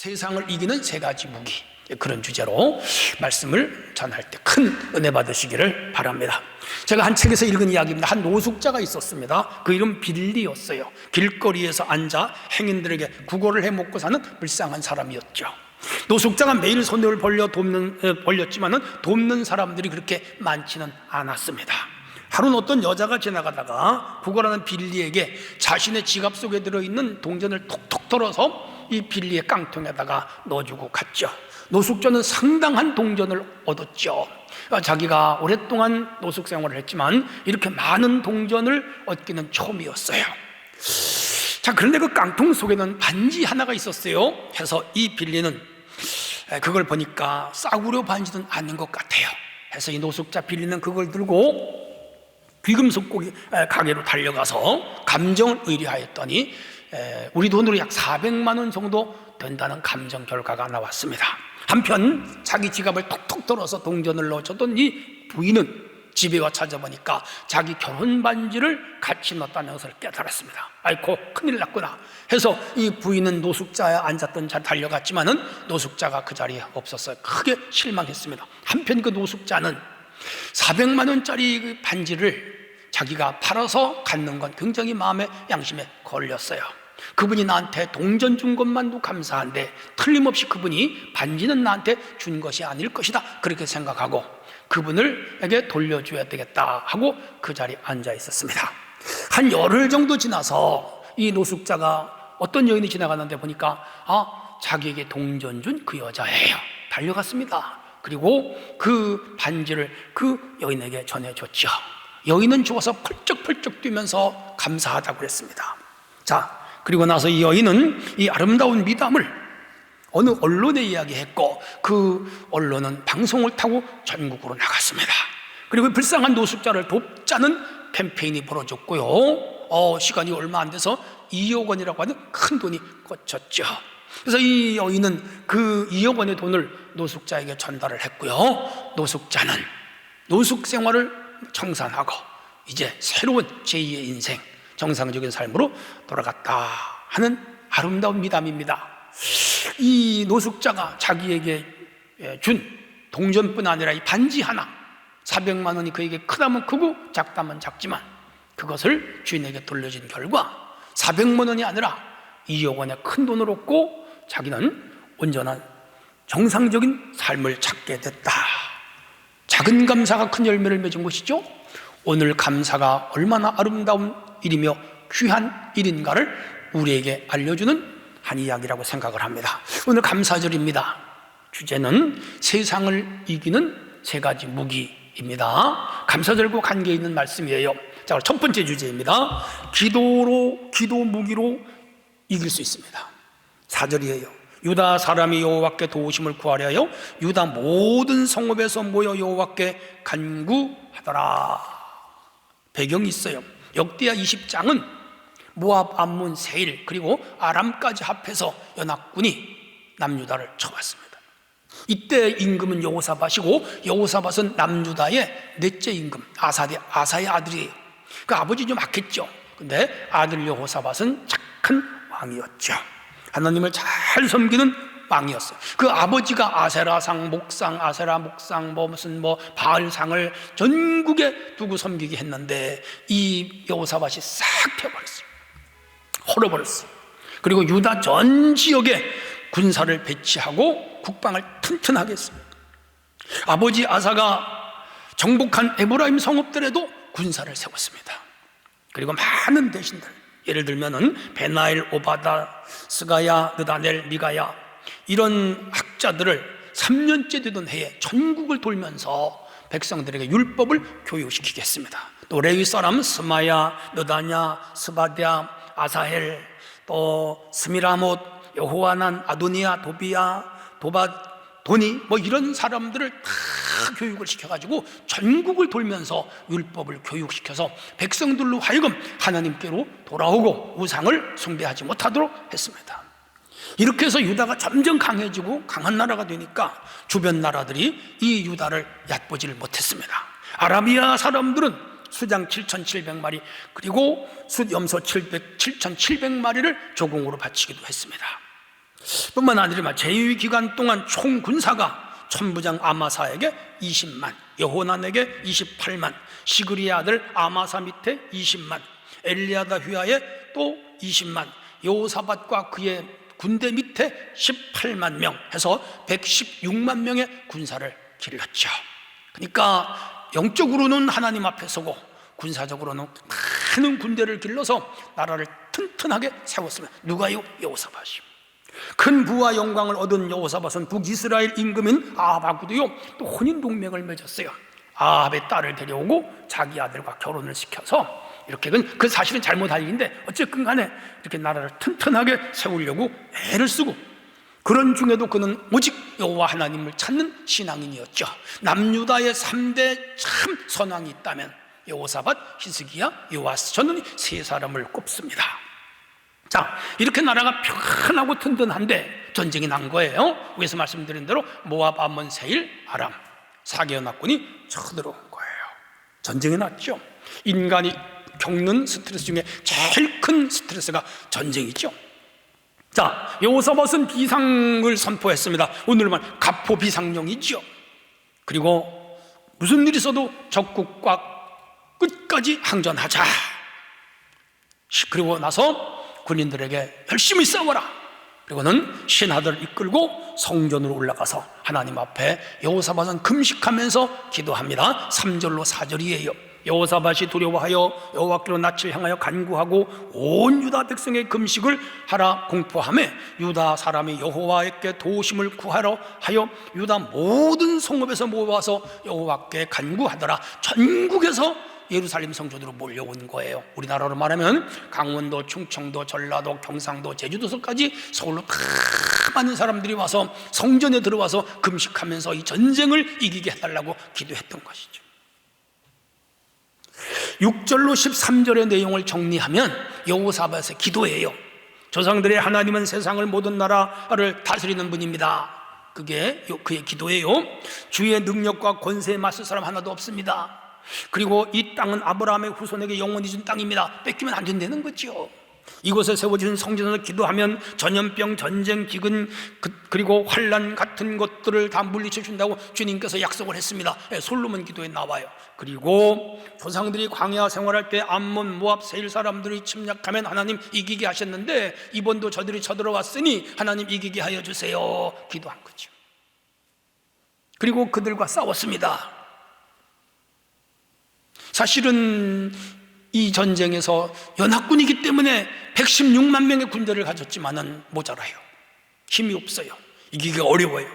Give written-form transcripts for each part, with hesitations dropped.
세상을 이기는 세 가지 무기, 그런 주제로 말씀을 전할 때 큰 은혜 받으시기를 바랍니다. 제가 한 책에서 읽은 이야기입니다. 한 노숙자가 있었습니다. 그 이름 빌리였어요. 길거리에서 앉아 행인들에게 구걸을 해먹고 사는 불쌍한 사람이었죠. 노숙자가 매일 손을 벌렸지만은 돕는 사람들이 그렇게 많지는 않았습니다. 하루는 어떤 여자가 지나가다가 구걸하는 빌리에게 자신의 지갑 속에 들어있는 동전을 톡톡 털어서 이 빌리의 깡통에다가 넣어주고 갔죠. 노숙자는 상당한 동전을 얻었죠. 자기가 오랫동안 노숙 생활을 했지만 이렇게 많은 동전을 얻기는 처음이었어요. 자, 그런데 그 깡통 속에는 반지 하나가 있었어요. 해서 이 빌리는 그걸 보니까 싸구려 반지는 아닌 것 같아요. 해서 이 노숙자 빌리는 그걸 들고 귀금속 가게로 달려가서 감정을 의뢰하였더니 우리 돈으로 약 400만 원 정도 된다는 감정 결과가 나왔습니다. 한편 자기 지갑을 톡톡 털어서 동전을 넣어줬던 이 부인은 집에 와 찾아보니까 자기 결혼 반지를 같이 넣었다는 것을 깨달았습니다. 아이고, 큰일 났구나 해서 이 부인은 노숙자에 앉았던 자리에 달려갔지만은 노숙자가 그 자리에 없었어요. 크게 실망했습니다. 한편 그 노숙자는 400만 원짜리 반지를 자기가 팔아서 갖는 건 굉장히 마음에 양심에 걸렸어요. 그분이 나한테 동전 준 것만도 감사한데 틀림없이 그분이 반지는 나한테 준 것이 아닐 것이다, 그렇게 생각하고 그분에게 돌려줘야 되겠다 하고 그 자리에 앉아 있었습니다. 한 열흘 정도 지나서 이 노숙자가 어떤 여인이 지나가는데 보니까 자기에게 동전 준 그 여자예요. 달려갔습니다. 그리고 그 반지를 그 여인에게 전해줬죠. 여인은 좋아서 펄쩍펄쩍 뛰면서 감사하다고 그랬습니다. 자, 그리고 나서 이 여인은 이 아름다운 미담을 어느 언론에 이야기했고 그 언론은 방송을 타고 전국으로 나갔습니다. 그리고 불쌍한 노숙자를 돕자는 캠페인이 벌어졌고요. 시간이 얼마 안 돼서 2억 원이라고 하는 큰 돈이 꽂혔죠. 그래서 이 여인은 그 2억 원의 돈을 노숙자에게 전달을 했고요. 노숙자는 노숙 생활을 청산하고 이제 새로운 제2의 인생, 정상적인 삶으로 돌아갔다 하는 아름다운 미담입니다. 이 노숙자가 자기에게 준 동전뿐 아니라 이 반지 하나, 400만 원이 그에게 크다면 크고 작다면 작지만 그것을 주인에게 돌려준 결과 400만 원이 아니라 2억 원의 큰 돈을 얻고 자기는 온전한 정상적인 삶을 찾게 됐다. 작은 감사가 큰 열매를 맺은 것이죠. 오늘 감사가 얼마나 아름다운 일이며 귀한 일인가를 우리에게 알려주는 한 이야기라고 생각을 합니다. 오늘 감사절입니다. 주제는 세상을 이기는 세 가지 무기입니다. 감사절과 관계 있는 말씀이에요. 자, 첫 번째 주제입니다. 기도 무기로 이길 수 있습니다. 4절이에요. 유다 사람이 여호와께 도우심을 구하려 하여 유다 모든 성읍에서 모여 여호와께 간구하더라. 배경이 있어요. 역대하 20장은 모압, 암몬, 세일 그리고 아람까지 합해서 연합군이 남유다를 쳐왔습니다. 이때 임금은 여호사밧이고 여호사밧은 남유다의 넷째 임금 아사의 아들이에요. 그 아버지 좀 악했죠. 근데 아들 여호사밧은 착한 왕이었죠. 하나님을 잘 섬기는 왕이었어요. 그 아버지가 아세라 목상 바알상을 전국에 두고 섬기게 했는데 이 여호사밧이 싹 펴버렸어요. 헐어버렸어요. 그리고 유다 전 지역에 군사를 배치하고 국방을 튼튼하게 했습니다. 아버지 아사가 정복한 에브라임 성읍들에도 군사를 세웠습니다. 그리고 많은 대신들, 예를 들면은 베나엘, 오바다, 스가야, 느다넬, 미가야 이런 학자들을 3년째 되던 해에 전국을 돌면서 백성들에게 율법을 교육시키겠습니다. 또 레위 사람 스마야, 느다냐, 스바랴, 아사헬, 또 스미라못, 여호하난, 아도니아, 도비야, 도니 이런 사람들을 다 교육을 시켜가지고 전국을 돌면서 율법을 교육시켜서 백성들로 하여금 하나님께로 돌아오고 우상을 숭배하지 못하도록 했습니다. 이렇게 해서 유다가 점점 강해지고 강한 나라가 되니까 주변 나라들이 이 유다를 얕보지를 못했습니다. 아라비아 사람들은 수장 7,700마리 그리고 숫염소 7,700마리를 조공으로 바치기도 했습니다. 뿐만 아니라 제위 기간 동안 총 군사가 천부장 아마사에게 20만, 여호난에게 28만, 시그리의 아들 아마사 밑에 20만, 엘리야다 휘하에 또 20만, 여호사밧과 그의 군대 밑에 18만 명 해서 116만 명의 군사를 길렀죠. 그러니까 영적으로는 하나님 앞에 서고 군사적으로는 많은 군대를 길러서 나라를 튼튼하게 세웠습니다. 누가요? 여호사밧이요. 큰 부와 영광을 얻은 여호사밧은 북이스라엘 임금인 아합하고도요 또 혼인 동맹을 맺었어요. 아합의 딸을 데려오고 자기 아들과 결혼을 시켜서 이렇게 그 사실은 잘못한 일인데 어쨌든 간에 이렇게 나라를 튼튼하게 세우려고 애를 쓰고, 그런 중에도 그는 오직 여호와 하나님을 찾는 신앙인이었죠. 남유다의 3대 참 선왕이 있다면 여호사밧, 히스기야, 요아스, 저는 세 사람을 꼽습니다. 자, 이렇게 나라가 편하고 튼튼한데 전쟁이 난 거예요. 위에서 말씀드린 대로 모압, 암몬, 세일, 아람 4개 연합군이 쳐들어온 거예요. 전쟁이 났죠. 인간이 겪는 스트레스 중에 제일 큰 스트레스가 전쟁이죠. 자, 여호사밧은 비상을 선포했습니다. 오늘 말 가포 비상령이죠. 그리고 무슨 일이 있어도 적국과 끝까지 항전하자. 그리고 나서 군인들에게 열심히 싸워라. 그리고는 신하들을 이끌고 성전으로 올라가서 하나님 앞에 여호사밧은 금식하면서 기도합니다. 3절로 4절이에요. 여호사밧이 두려워하여 여호와께로 낯을 향하여 간구하고 온 유다 백성의 금식을 하라 공포하며 유다 사람이 여호와께 도우심을 구하러 하여 유다 모든 성읍에서 모아서 여호와께 간구하더라. 전국에서 예루살렘 성전으로 몰려온 거예요. 우리나라로 말하면 강원도, 충청도, 전라도, 경상도, 제주도서까지 서울로 다 많은 사람들이 와서 성전에 들어와서 금식하면서 이 전쟁을 이기게 해달라고 기도했던 것이죠. 6절로 13절의 내용을 정리하면 여호사밧의 기도예요. 조상들의 하나님은 세상을 모든 나라를 다스리는 분입니다. 그게 그의 기도예요. 주의 능력과 권세에 맞설 사람 하나도 없습니다. 그리고 이 땅은 아브라함의 후손에게 영원히 준 땅입니다. 뺏기면 안 된다는 거죠. 이곳에 세워진 성전을 기도하면 전염병, 전쟁, 기근, 그리고 환난 같은 것들을 다 물리쳐 준다고 주님께서 약속을 했습니다. 솔로몬 기도에 나와요. 그리고 조상들이 광야 생활할 때 암몬, 모압, 세일 사람들이 침략하면 하나님 이기게 하셨는데 이번도 저들이 쳐들어왔으니 하나님 이기게 하여 주세요. 기도한 거죠. 그리고 그들과 싸웠습니다. 사실은 이 전쟁에서 연합군이기 때문에 116만 명의 군대를 가졌지만은 모자라요. 힘이 없어요. 이기기가 어려워요.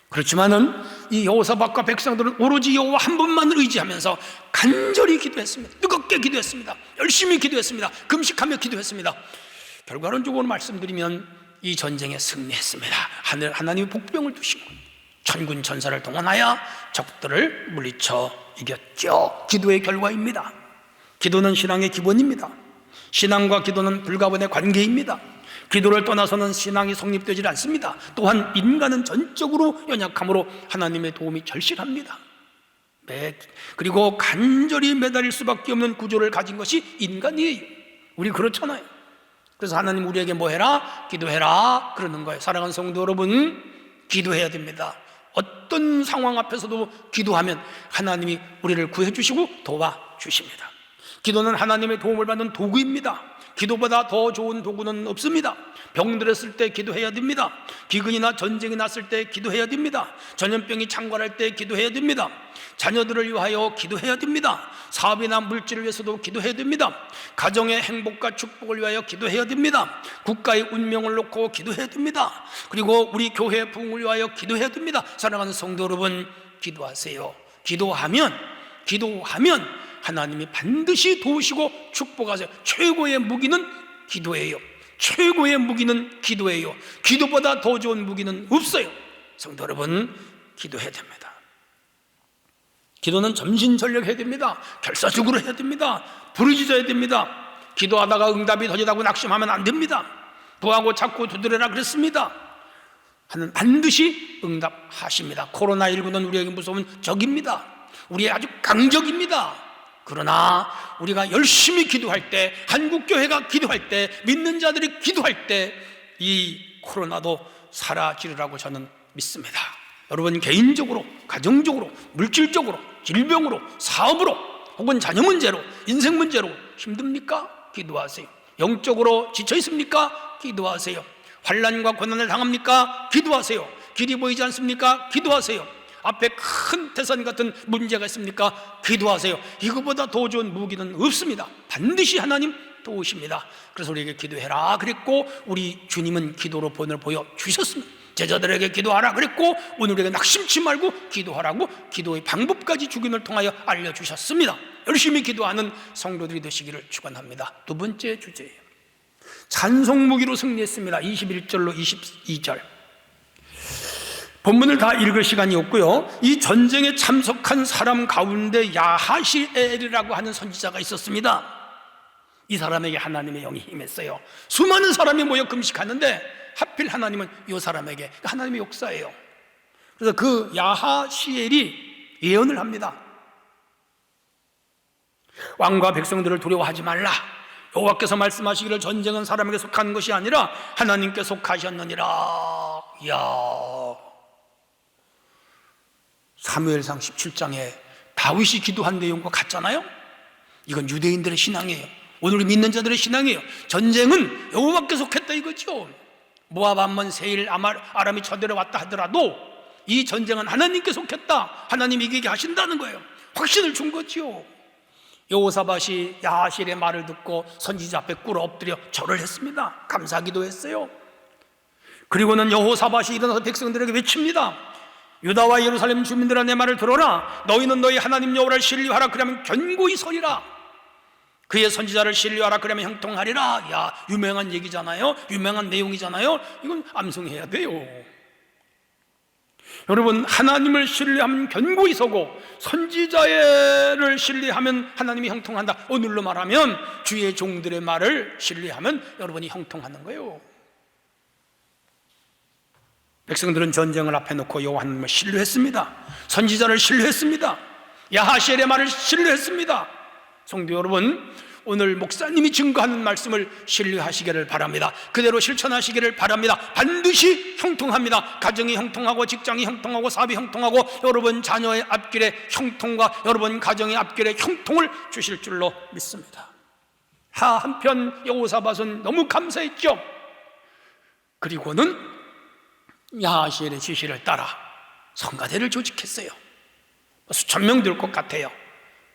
그렇지만은 이 여호사밧과 백성들은 오로지 여호와 한 분만을 의지하면서 간절히 기도했습니다. 뜨겁게 기도했습니다. 열심히 기도했습니다. 금식하며 기도했습니다. 결과론적으로 말씀드리면 이 전쟁에 승리했습니다. 하나님이 복병을 두신 거예요. 천군 천사를 동원하여 적들을 물리쳐 이겼죠. 기도의 결과입니다. 기도는 신앙의 기본입니다. 신앙과 기도는 불가분의 관계입니다. 기도를 떠나서는 신앙이 성립되지 않습니다. 또한 인간은 전적으로 연약함으로 하나님의 도움이 절실합니다. 그리고 간절히 매달릴 수밖에 없는 구조를 가진 것이 인간이에요. 우리 그렇잖아요. 그래서 하나님 우리에게 뭐 해라? 기도해라 그러는 거예요. 사랑하는 성도 여러분, 기도해야 됩니다. 어떤 상황 앞에서도 기도하면 하나님이 우리를 구해주시고 도와주십니다. 기도는 하나님의 도움을 받는 도구입니다. 기도보다 더 좋은 도구는 없습니다. 병들었을 때 기도해야 됩니다. 기근이나 전쟁이 났을 때 기도해야 됩니다. 전염병이 창궐할 때 기도해야 됩니다. 자녀들을 위하여 기도해야 됩니다. 사업이나 물질을 위해서도 기도해야 됩니다. 가정의 행복과 축복을 위하여 기도해야 됩니다. 국가의 운명을 놓고 기도해야 됩니다. 그리고 우리 교회의 부흥을 위하여 기도해야 됩니다. 사랑하는 성도 여러분, 기도하세요. 기도하면 하나님이 반드시 도우시고 축복하세요. 최고의 무기는 기도예요. 최고의 무기는 기도예요. 기도보다 더 좋은 무기는 없어요. 성도 여러분, 기도해야 됩니다. 기도는 전심전력해야 됩니다. 결사적으로 해야 됩니다. 부르짖어야 됩니다. 기도하다가 응답이 더디다고 낙심하면 안 됩니다. 구하고 찾고 두드려라 그랬습니다. 하나님 반드시 응답하십니다. 코로나19는 우리에게 무서운 적입니다. 우리의 아주 강적입니다. 그러나 우리가 열심히 기도할 때, 한국교회가 기도할 때, 믿는 자들이 기도할 때 이 코로나도 사라지리라고 저는 믿습니다. 여러분 개인적으로, 가정적으로, 물질적으로, 질병으로, 사업으로 혹은 자녀 문제로, 인생 문제로 힘듭니까? 기도하세요. 영적으로 지쳐 있습니까? 기도하세요. 환난과 고난을 당합니까? 기도하세요. 길이 보이지 않습니까? 기도하세요. 앞에 큰 태산 같은 문제가 있습니까? 기도하세요. 이거보다 더 좋은 무기는 없습니다. 반드시 하나님 도우십니다. 그래서 우리에게 기도해라 그랬고, 우리 주님은 기도로 본을 보여주셨습니다. 제자들에게 기도하라 그랬고, 오늘에게 낙심치 말고 기도하라고 기도의 방법까지 주님을 통하여 알려주셨습니다. 열심히 기도하는 성도들이 되시기를 축원합니다. 두 번째 주제예요. 찬송 무기로 승리했습니다. 21절로 22절 본문을 다 읽을 시간이 없고요, 이 전쟁에 참석한 사람 가운데 야하시엘이라고 하는 선지자가 있었습니다. 이 사람에게 하나님의 영이 임했어요. 수많은 사람이 모여 금식하는데 하필 하나님은 이 사람에게, 하나님의 역사예요. 그래서 그 야하시엘이 예언을 합니다. 왕과 백성들을 두려워하지 말라. 여호와께서 말씀하시기를 전쟁은 사람에게 속한 것이 아니라 하나님께 속하셨느니라. 이야, 사무엘상 17장에 다윗이 기도한 내용과 같잖아요. 이건 유대인들의 신앙이에요. 오늘 믿는 자들의 신앙이에요. 전쟁은 여호와께 속했다 이거죠. 모압, 암몬, 세일, 아람이 쳐들어왔다 하더라도 이 전쟁은 하나님께 속했다, 하나님이 이기게 하신다는 거예요. 확신을 준 거죠. 여호사밧이 야하시엘의 말을 듣고 선지자 앞에 꿇어 엎드려 절을 했습니다. 감사기도 했어요. 그리고는 여호사밧이 일어나서 백성들에게 외칩니다. 유다와 예루살렘 주민들아, 내 말을 들어라. 너희는 너희 하나님 여호와를 신뢰하라. 그러면 견고히 서리라. 그의 선지자를 신뢰하라. 그러면 형통하리라. 야, 유명한 얘기잖아요. 유명한 내용이잖아요. 이건 암송해야 돼요. 여러분, 하나님을 신뢰하면 견고히 서고 선지자를 신뢰하면 하나님이 형통한다. 오늘로 말하면 주의 종들의 말을 신뢰하면 여러분이 형통하는 거예요. 백성들은 전쟁을 앞에 놓고 여호와 하나님을 신뢰했습니다. 선지자를 신뢰했습니다. 야하시엘의 말을 신뢰했습니다. 성도 여러분, 오늘 목사님이 증거하는 말씀을 신뢰하시기를 바랍니다. 그대로 실천하시기를 바랍니다. 반드시 형통합니다. 가정이 형통하고, 직장이 형통하고, 사업이 형통하고, 여러분 자녀의 앞길에 형통과 여러분 가정의 앞길에 형통을 주실 줄로 믿습니다. 한편 여호사밧은 너무 감사했죠. 그리고는 야하시엘의 지시를 따라 성가대를 조직했어요. 수천 명 될 것 같아요.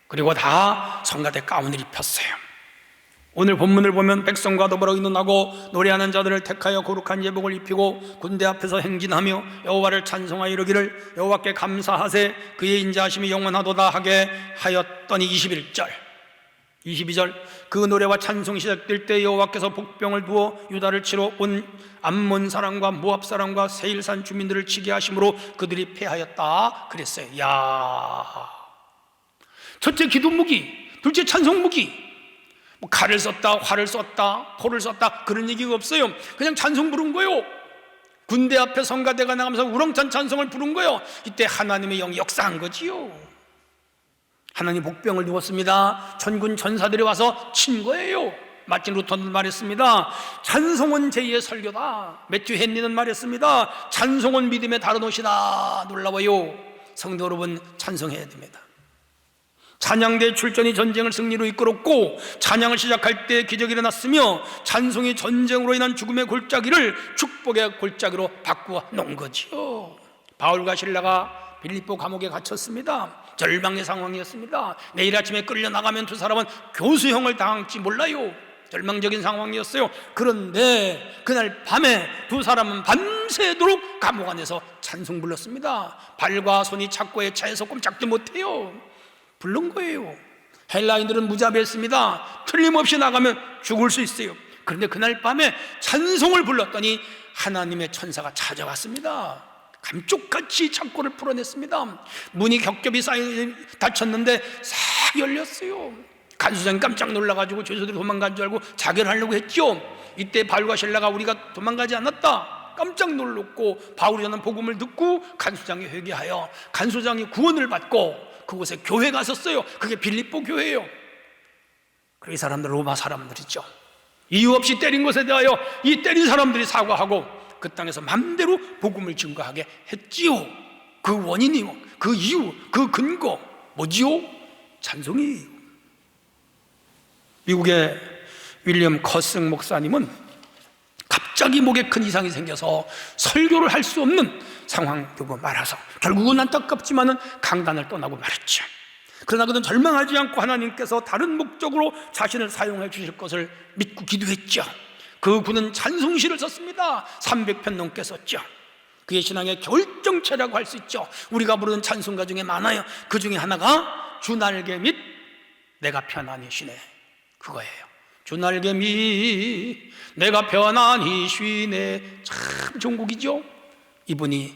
그리고 다 성가대 가운을 입혔어요. 오늘 본문을 보면 백성과 더불어 의논하고 노래하는 자들을 택하여 거룩한 예복을 입히고 군대 앞에서 행진하며 여호와를 찬송하여 이르기를 여호와께 감사하세 그의 인자하심이 영원하도다 하게 하였더니 21절 22절 그 노래와 찬송이 시작될 때 여호와께서 복병을 두어 유다를 치러 온 암몬 사람과 모압 사람과 세일산 주민들을 치게 하심으로 그들이 패하였다 그랬어요. 야, 첫째 기도 무기, 둘째 찬송 무기. 뭐 칼을 썼다, 활을 썼다, 포를 썼다 그런 얘기가 없어요. 그냥 찬송 부른 거예요. 군대 앞에 성가대가 나가면서 우렁찬 찬송을 부른 거예요. 이때 하나님의 영이 역사한 거지요. 하나님 복병을 두었습니다. 천군 천사들이 와서 친 거예요. 마틴 루터는 말했습니다. 찬송은 제2의 설교다. 매튜 헨리는 말했습니다. 찬송은 믿음의 다른 옷이다. 놀라워요. 성도 여러분, 찬송해야 됩니다. 찬양대 출전이 전쟁을 승리로 이끌었고 찬양을 시작할 때 기적이 일어났으며 찬송이 전쟁으로 인한 죽음의 골짜기를 축복의 골짜기로 바꾸어 놓은 거지요. 바울과 실라가 빌립보 감옥에 갇혔습니다. 절망의 상황이었습니다. 내일 아침에 끌려나가면 두 사람은 교수형을 당할지 몰라요. 절망적인 상황이었어요. 그런데 그날 밤에 두 사람은 밤새도록 감옥 안에서 찬송 불렀습니다. 발과 손이 착고에 차에서 꼼짝도 못해요. 부른 거예요. 헬라인들은 무자비했습니다. 틀림없이 나가면 죽을 수 있어요. 그런데 그날 밤에 찬송을 불렀더니 하나님의 천사가 찾아왔습니다. 감쪽같이 창고를 풀어냈습니다. 문이 겹겹이 닫혔는데 싹 열렸어요. 간수장이 깜짝 놀라가지고 죄수들이 도망간 줄 알고 자결하려고 했죠. 이때 바울과 실라가 우리가 도망가지 않았다 깜짝 놀랐고 바울이 전한 복음을 듣고 간수장이 회개하여 간수장이 구원을 받고 그곳에 교회가 있었어요. 그게 빌립보 교회예요. 이 사람들 로마 사람들이죠. 이유 없이 때린 것에 대하여 이 때린 사람들이 사과하고 그 땅에서 맘대로 복음을 증거하게 했지요. 그 원인이, 그 이유, 그 근거 뭐지요? 찬송이에요. 미국의 윌리엄 커승 목사님은 갑자기 목에 큰 이상이 생겨서 설교를 할 수 없는 상황 보고 말아서 결국은 안타깝지만은 강단을 떠나고 말했죠. 그러나 그는 절망하지 않고 하나님께서 다른 목적으로 자신을 사용해 주실 것을 믿고 기도했죠. 그는 찬송시를 썼습니다. 300편 넘게 썼죠. 그의 신앙의 결정체라고 할 수 있죠. 우리가 부르는 찬송가 중에 많아요. 그 중에 하나가 주 날개 및 내가 편안히 쉬네, 그거예요. 주 날개 및 내가 편안히 쉬네. 참 좋은 곡이죠. 이분이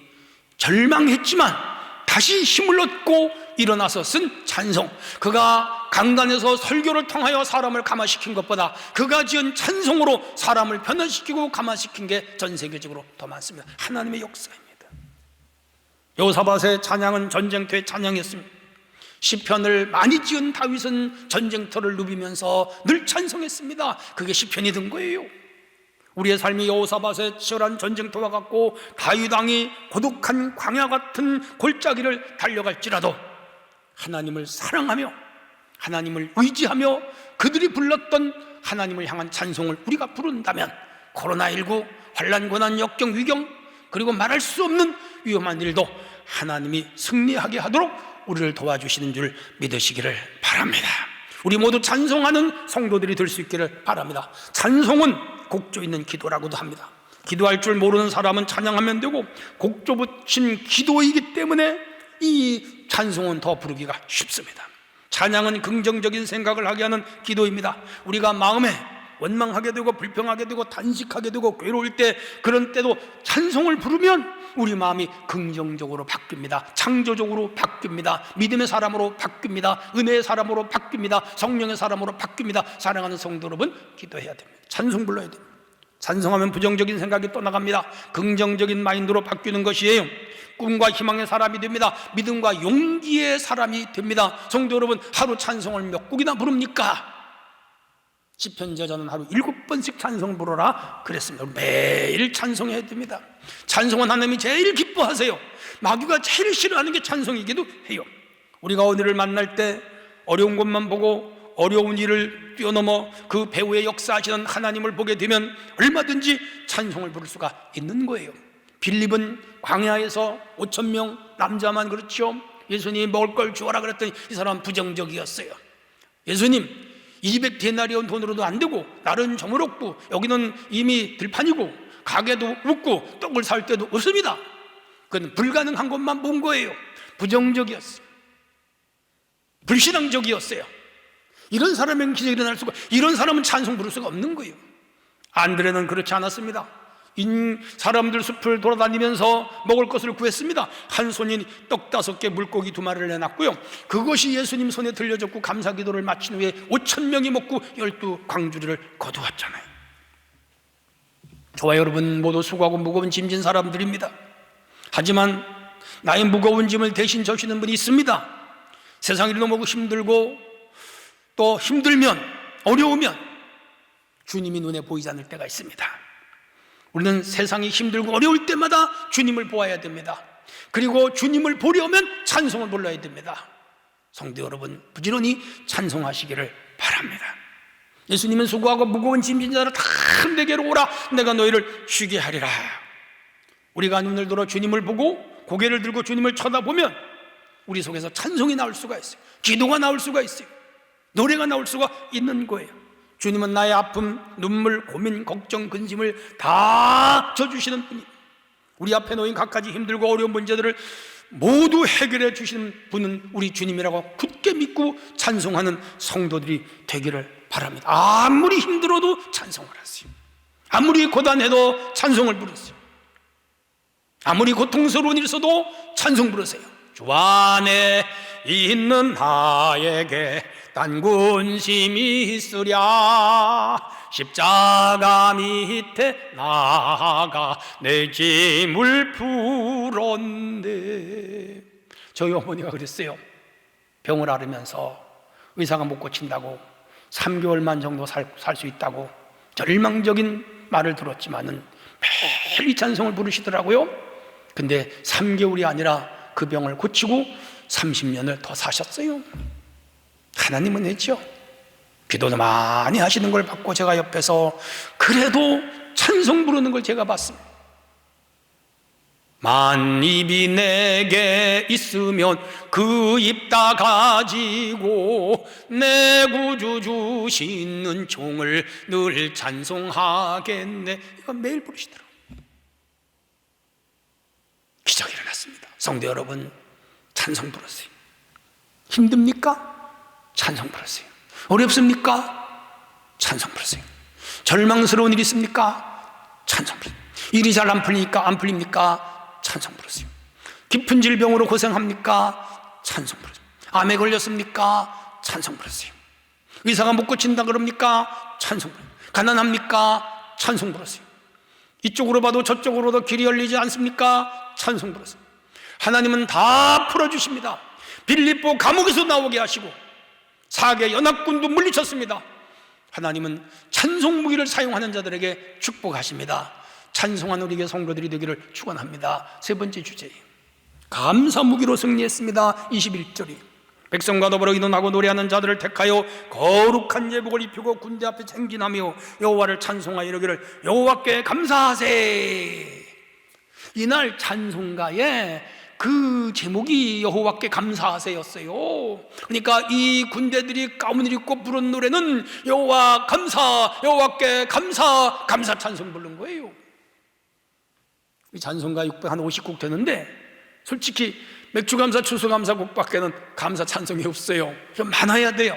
절망했지만 다시 힘을 얻고 일어나서 쓴 찬송, 그가 강단에서 설교를 통하여 사람을 감화시킨 것보다 그가 지은 찬송으로 사람을 변화시키고 감화시킨 게 전 세계적으로 더 많습니다. 하나님의 역사입니다. 여호사밧의 찬양은 전쟁터의 찬양이었습니다. 시편을 많이 지은 다윗은 전쟁터를 누비면서 늘 찬송했습니다. 그게 시편이 된 거예요. 우리의 삶이 여호사밧의 치열한 전쟁터와 같고 다윗 왕이 고독한 광야 같은 골짜기를 달려갈지라도 하나님을 사랑하며 하나님을 의지하며 그들이 불렀던 하나님을 향한 찬송을 우리가 부른다면 코로나19, 환난, 고난, 역경, 위경, 그리고 말할 수 없는 위험한 일도 하나님이 승리하게 하도록 우리를 도와주시는 줄 믿으시기를 바랍니다. 우리 모두 찬송하는 성도들이 될 수 있기를 바랍니다. 찬송은 곡조 있는 기도라고도 합니다. 기도할 줄 모르는 사람은 찬양하면 되고 곡조 붙인 기도이기 때문에 이 찬송은 더 부르기가 쉽습니다. 찬양은 긍정적인 생각을 하게 하는 기도입니다. 우리가 마음에 원망하게 되고 불평하게 되고 단식하게 되고 괴로울 때, 그런 때도 찬송을 부르면 우리 마음이 긍정적으로 바뀝니다. 창조적으로 바뀝니다. 믿음의 사람으로 바뀝니다. 은혜의 사람으로 바뀝니다. 성령의 사람으로 바뀝니다. 사랑하는 성도 여러분, 기도해야 됩니다. 찬송 불러야 됩니다. 찬송하면 부정적인 생각이 떠나갑니다. 긍정적인 마인드로 바뀌는 것이에요. 꿈과 희망의 사람이 됩니다. 믿음과 용기의 사람이 됩니다. 성도 여러분, 하루 찬송을 몇 곡이나 부릅니까? 시편 저자는 하루 7번씩 찬송 부르라 그랬습니다. 매일 찬송해야 됩니다. 찬송은 하나님이 제일 기뻐하세요. 마귀가 제일 싫어하는 게 찬송이기도 해요. 우리가 어디를 만날 때 어려운 것만 보고 어려운 일을 뛰어넘어 그 배후에 역사하시는 하나님을 보게 되면 얼마든지 찬송을 부를 수가 있는 거예요. 빌립은 광야에서 5,000명 남자만, 그렇죠? 예수님이 먹을 걸 주어라 그랬더니 이 사람은 부정적이었어요. 예수님, 200데나리온 돈으로도 안 되고 날은 저물었고 여기는 이미 들판이고 가게도 없고 떡을 살 때도 없습니다. 그건 불가능한 것만 본 거예요. 부정적이었어요. 불신앙적이었어요. 이런 사람에게 기적이 일어날 수가, 이런 사람은 찬송 부를 수가 없는 거예요. 안드레는 그렇지 않았습니다. 사람들 숲을 돌아다니면서 먹을 것을 구했습니다. 한 손이 떡 5개, 물고기 2마리를 내놨고요. 그것이 예수님 손에 들려졌고 감사 기도를 마친 후에 5,000명이 먹고 12광주리를 거두었잖아요. 저와 여러분 모두 수고하고 무거운 짐진 사람들입니다. 하지만 나의 무거운 짐을 대신 져주시는 분이 있습니다. 세상이 너무 힘들고 또 힘들면, 어려우면 주님이 눈에 보이지 않을 때가 있습니다. 우리는 세상이 힘들고 어려울 때마다 주님을 보아야 됩니다. 그리고 주님을 보려면 찬송을 불러야 됩니다. 성도 여러분, 부지런히 찬송하시기를 바랍니다. 예수님은 수고하고 무거운 짐진 자를 다 내게로 오라, 내가 너희를 쉬게 하리라. 우리가 눈을 들어 주님을 보고 고개를 들고 주님을 쳐다보면 우리 속에서 찬송이 나올 수가 있어요. 기도가 나올 수가 있어요. 노래가 나올 수가 있는 거예요. 주님은 나의 아픔, 눈물, 고민, 걱정, 근심을 다 져주시는 분이, 우리 앞에 놓인 갖가지 힘들고 어려운 문제들을 모두 해결해 주시는 분은 우리 주님이라고 굳게 믿고 찬송하는 성도들이 되기를 바랍니다. 아무리 힘들어도 찬송을 하세요. 아무리 고단해도 찬송을 부르세요. 아무리 고통스러운 일 있어도 찬송 부르세요. 주 안에 있는 나에게 단 군심이 있으랴, 십자가 밑에 나가 내 짐을 풀었네. 저희 어머니가 그랬어요. 병을 앓으면서 의사가 못 고친다고 3개월만 정도 살 수 있다고 절망적인 말을 들었지만은 매일 이 찬송을 부르시더라고요. 근데 3개월이 아니라 그 병을 고치고 30년을 더 사셨어요. 하나님은 했죠. 기도도 많이 하시는 걸 봤고 제가 옆에서 그래도 찬송 부르는 걸 제가 봤습니다. 만입이 내게 있으면 그 입 다 가지고 내 구주 주시는 종을 늘 찬송하겠네. 이거 매일 부르시더라고요. 기적이 일어났습니다. 성도 여러분, 찬송 부르세요. 힘듭니까? 찬송 부르세요. 어렵습니까? 찬송 부르세요. 절망스러운 일 있습니까? 찬송 부르세요. 일이 잘 안 풀리니까 안 풀립니까? 찬송 부르세요. 깊은 질병으로 고생합니까? 찬송 부르세요. 암에 걸렸습니까? 찬송 부르세요. 의사가 못 고친다 그럽니까? 찬송 부르세요. 가난합니까? 찬송 부르세요. 이쪽으로 봐도 저쪽으로도 길이 열리지 않습니까? 찬송 부르세요. 하나님은 다 풀어주십니다. 빌립보 감옥에서 나오게 하시고 사개 연합군도 물리쳤습니다. 하나님은 찬송 무기를 사용하는 자들에게 축복하십니다. 찬송하는 우리에게 성도들이 되기를 축원합니다. 세 번째 주제, 감사 무기로 승리했습니다. 21절이 백성과 더불어 의논하고 노래하는 자들을 택하여 거룩한 예복을 입히고 군대 앞에 행진하며 여호와를 찬송하여 이르기를 여호와께 감사하세. 이날 찬송가에 그 제목이 여호와께 감사하세였어요. 그러니까 이 군대들이 가운을 입고 부른 노래는 여호와 감사, 여호와께 감사, 감사 찬송 부른 거예요. 이 찬송가 650곡 되는데 솔직히 맥주감사, 추수감사 곡밖에는 감사 찬송이 없어요. 좀 많아야 돼요.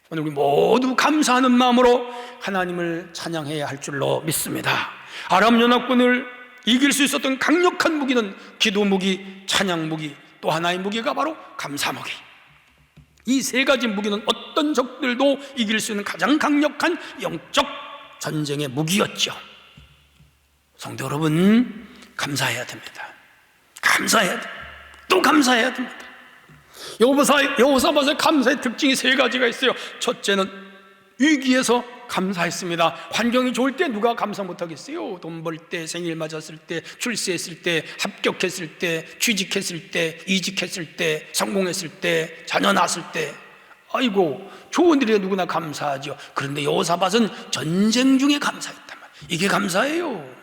오늘 우리 모두 감사하는 마음으로 하나님을 찬양해야 할 줄로 믿습니다. 아람 연합군을 이길 수 있었던 강력한 무기는 기도 무기, 찬양 무기, 또 하나의 무기가 바로 감사 무기. 이 세 가지 무기는 어떤 적들도 이길 수 있는 가장 강력한 영적 전쟁의 무기였죠. 성도 여러분, 감사해야 됩니다. 감사해야 됩니다. 또 감사해야 됩니다. 여호사밧의 감사의 특징이 세 가지가 있어요. 첫째는 위기에서 감사했습니다. 환경이 좋을 때 누가 감사 못하겠어요? 돈 벌 때, 생일 맞았을 때, 출세했을 때, 합격했을 때, 취직했을 때, 이직했을 때, 성공했을 때, 자녀 낳았을 때, 아이고 좋은 일에 누구나 감사하죠. 그런데 여호사밧은 전쟁 중에 감사했단 말이에요. 이게 감사예요.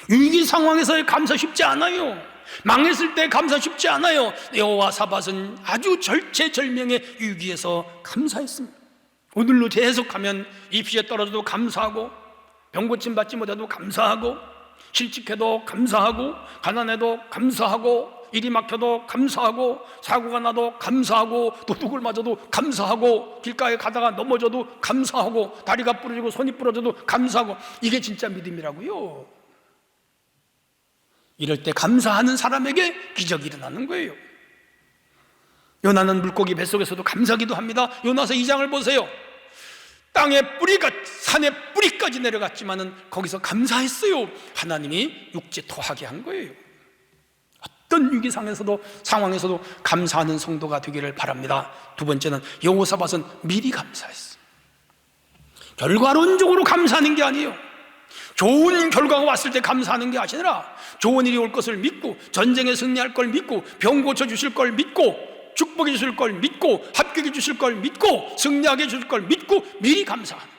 위기 상황에서의 감사 쉽지 않아요. 망했을 때 감사 쉽지 않아요. 여호사밧은 아주 절체절명의 위기에서 감사했습니다. 오늘로 재해석하면 입시에 떨어져도 감사하고, 병고침 받지 못해도 감사하고, 실직해도 감사하고, 가난해도 감사하고, 일이 막혀도 감사하고, 사고가 나도 감사하고, 도둑을 맞아도 감사하고, 길가에 가다가 넘어져도 감사하고, 다리가 부러지고 손이 부러져도 감사하고. 이게 진짜 믿음이라고요. 이럴 때 감사하는 사람에게 기적이 일어나는 거예요. 요나는 물고기 뱃속에서도 감사기도 합니다. 요나서 2장을 보세요. 땅의 뿌리가 산의 뿌리까지 내려갔지만은 거기서 감사했어요. 하나님이 육지 토하게 한 거예요. 어떤 위기상에서도 상황에서도 감사하는 성도가 되기를 바랍니다. 두 번째는 여호사밧은 미리 감사했어요. 결과론적으로 감사하는 게 아니에요. 좋은 결과가 왔을 때 감사하는 게 아니라 좋은 일이 올 것을 믿고, 전쟁에 승리할 걸 믿고, 병 고쳐주실 걸 믿고, 축복해 주실 걸 믿고, 합격해 주실 걸 믿고, 승리하게 해주실 걸 믿고 미리 감사하는.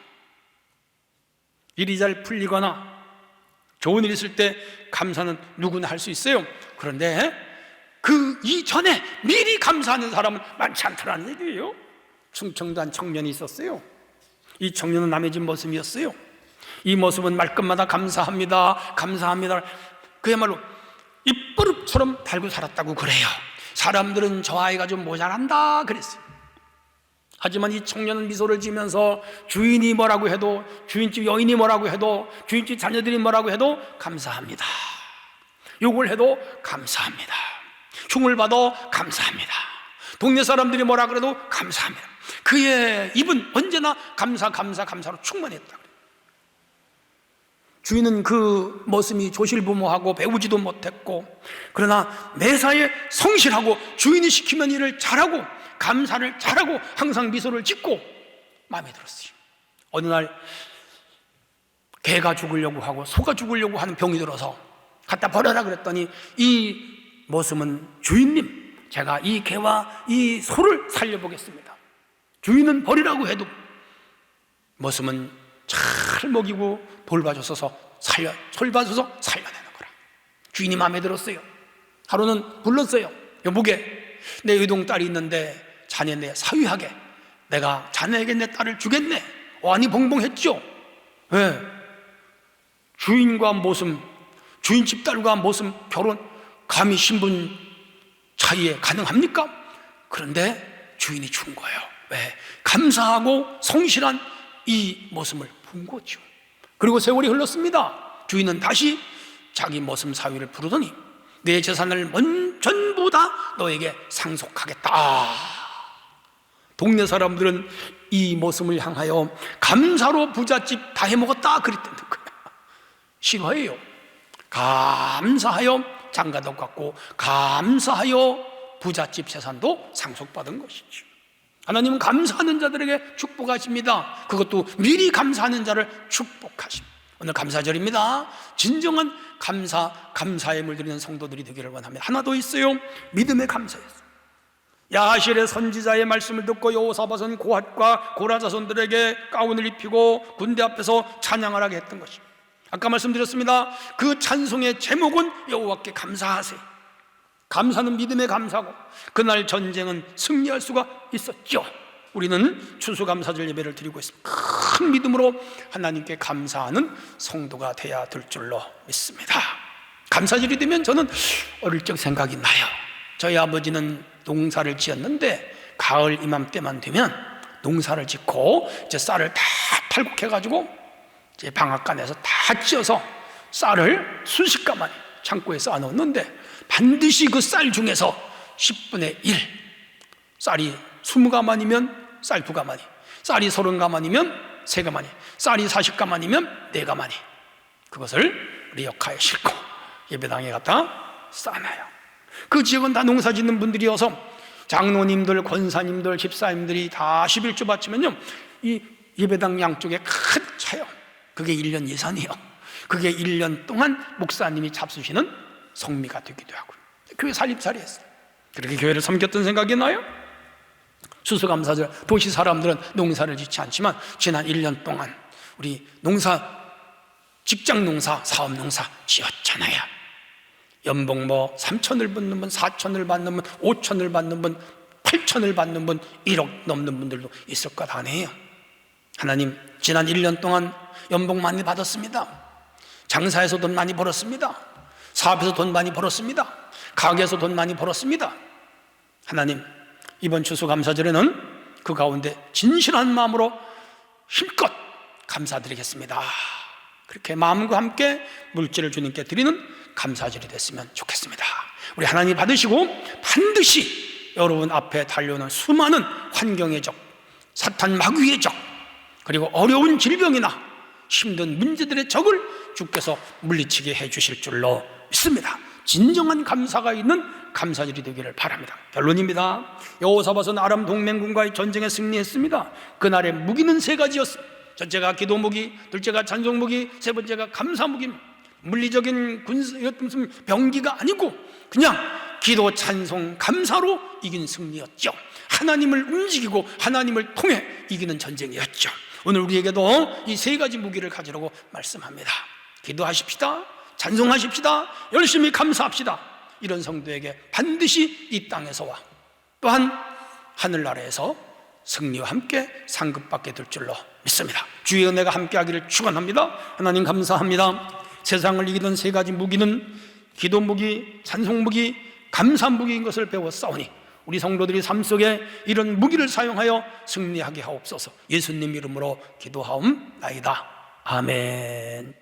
일이 잘 풀리거나 좋은 일 있을 때 감사는 누구나 할 수 있어요. 그런데 그 이전에 미리 감사하는 사람은 많지 않더라는 얘기예요. 충청도 한 청년이 있었어요. 이 청년은 남의 집 머슴이었어요. 이 모습은 말끝마다 감사합니다, 감사합니다. 그야말로 입버릇처럼 달고 살았다고 그래요. 사람들은 저 아이가 좀 모자란다 그랬어요. 하지만 이 청년은 미소를 지면서 주인이 뭐라고 해도, 주인집 여인이 뭐라고 해도, 주인집 자녀들이 뭐라고 해도 감사합니다. 욕을 해도 감사합니다. 흉을 봐도 감사합니다. 동네 사람들이 뭐라 그래도 감사합니다. 그의 입은 언제나 감사로 충만했다. 주인은 그 머슴이 조실부모하고 배우지도 못했고, 그러나 매사에 성실하고 주인이 시키면 일을 잘하고 감사를 잘하고 항상 미소를 짓고 마음에 들었어요. 어느 날 개가 죽으려고 하고 소가 죽으려고 하는 병이 들어서 갖다 버려라 그랬더니 이 모습은 주인님, 제가 이 개와 이 소를 살려보겠습니다. 주인은 버리라고 해도 모습은 잘 먹이고 돌봐줘서 솔봐줘서 살려내는 거라. 주인이 마음에 들었어요. 하루는 불렀어요. 여보게, 내 의동딸이 있는데 자네 내 사위하게 내가 자네에게 내 딸을 주겠네. 아니 봉봉했죠. 왜? 주인과 모습, 주인 집딸과 모습 결혼 감히 신분 차이에 가능합니까? 그런데 주인이 준 거예요. 왜? 감사하고 성실한 이 모습을 본 거죠. 그리고 세월이 흘렀습니다. 주인은 다시 자기 모습 사위를 부르더니 내 재산을 전부 다 너에게 상속하겠다. 동네 사람들은 이 모습을 향하여 감사로 부잣집 다 해먹었다 그랬다는 거예요. 싫어해요. 감사하여 장가도 갔고 감사하여 부잣집 재산도 상속받은 것이죠. 하나님은 감사하는 자들에게 축복하십니다. 그것도 미리 감사하는 자를 축복하십니다. 오늘 감사절입니다. 진정한 감사에 물들이는 성도들이 되기를 원합니다. 하나 더 있어요. 믿음의 감사였어요. 야실의 선지자의 말씀을 듣고 여호사밧은 고핫과 고라 자손들에게 가운을 입히고 군대 앞에서 찬양을 하게 했던 것입니다. 아까 말씀드렸습니다. 그 찬송의 제목은 여호와께 감사하세요. 감사는 믿음의 감사고 그날 전쟁은 승리할 수가 있었죠. 우리는 추수감사절 예배를 드리고 있습니다. 큰 믿음으로 하나님께 감사하는 성도가 돼야 될 줄로 믿습니다. 감사절이 되면 저는 어릴 적 생각이 나요. 저희 아버지는 농사를 지었는데 가을 이맘때만 되면 농사를 짓고 이제 쌀을 다 탈곡해가지고 이제 방앗간에서 다 찧어서 쌀을 수십 가마니 창고에 쌓아놓는데 반드시 그 쌀 중에서 10분의 1 쌀이 20가마니면 쌀 2가마니, 쌀이 30가마니면 3가마니, 쌀이 40가마니면 4가마니, 그것을 리어카에 싣고 예배당에 갖다 쌓아놔요. 그 지역은 다 농사 짓는 분들이어서 장로님들, 권사님들, 집사님들이 다 11조 바치면요 이 예배당 양쪽에 큰 차요. 그게 1년 예산이에요. 그게 1년 동안 목사님이 잡수시는 성미가 되기도 하고요. 교회 살림살이 했어요. 그렇게 교회를 섬겼던 생각이 나요. 추수감사절 도시 사람들은 농사를 짓지 않지만 지난 1년 동안 우리 직장 농사, 사업 농사 지었잖아요. 연봉 3천을 받는 분, 4천을 받는 분, 5천을 받는 분, 8천을 받는 분, 1억 넘는 분들도 있을 것 아니에요. 하나님, 지난 1년 동안 연봉 많이 받았습니다. 장사에서 돈 많이 벌었습니다. 사업에서 돈 많이 벌었습니다. 가게에서 돈 많이 벌었습니다. 하나님, 이번 추수감사절에는 그 가운데 진실한 마음으로 힘껏 감사드리겠습니다. 그렇게 마음과 함께 물질을 주님께 드리는 감사절이 됐으면 좋겠습니다. 우리 하나님 받으시고 반드시 여러분 앞에 달려오는 수많은 환경의 적, 사탄 마귀의 적, 그리고 어려운 질병이나 힘든 문제들의 적을 주께서 물리치게 해주실 줄로 믿습니다. 진정한 감사가 있는 감사절이 되기를 바랍니다. 결론입니다. 여호사밧은 아람 동맹군과의 전쟁에 승리했습니다. 그날의 무기는 3가지였습니다. 첫째가 기도 무기, 둘째가 찬송 무기, 세 번째가 감사 무기. 물리적인 병기가 아니고 그냥 기도, 찬송, 감사로 이긴 승리였죠. 하나님을 움직이고 하나님을 통해 이기는 전쟁이었죠. 오늘 우리에게도 이 3가지 무기를 가지라고 말씀합니다. 기도하십시다, 찬송하십시다, 열심히 감사합시다. 이런 성도에게 반드시 이 땅에서와 또한 하늘나라에서 승리와 함께 상급받게 될 줄로 믿습니다. 주의 은혜가 함께하기를 축원합니다. 하나님 감사합니다. 세상을 이기던 3가지 무기는 기도 무기, 찬송 무기, 감사 무기인 것을 배웠사오니 우리 성도들이 삶 속에 이런 무기를 사용하여 승리하게 하옵소서. 예수님 이름으로 기도하옵나이다. 아멘.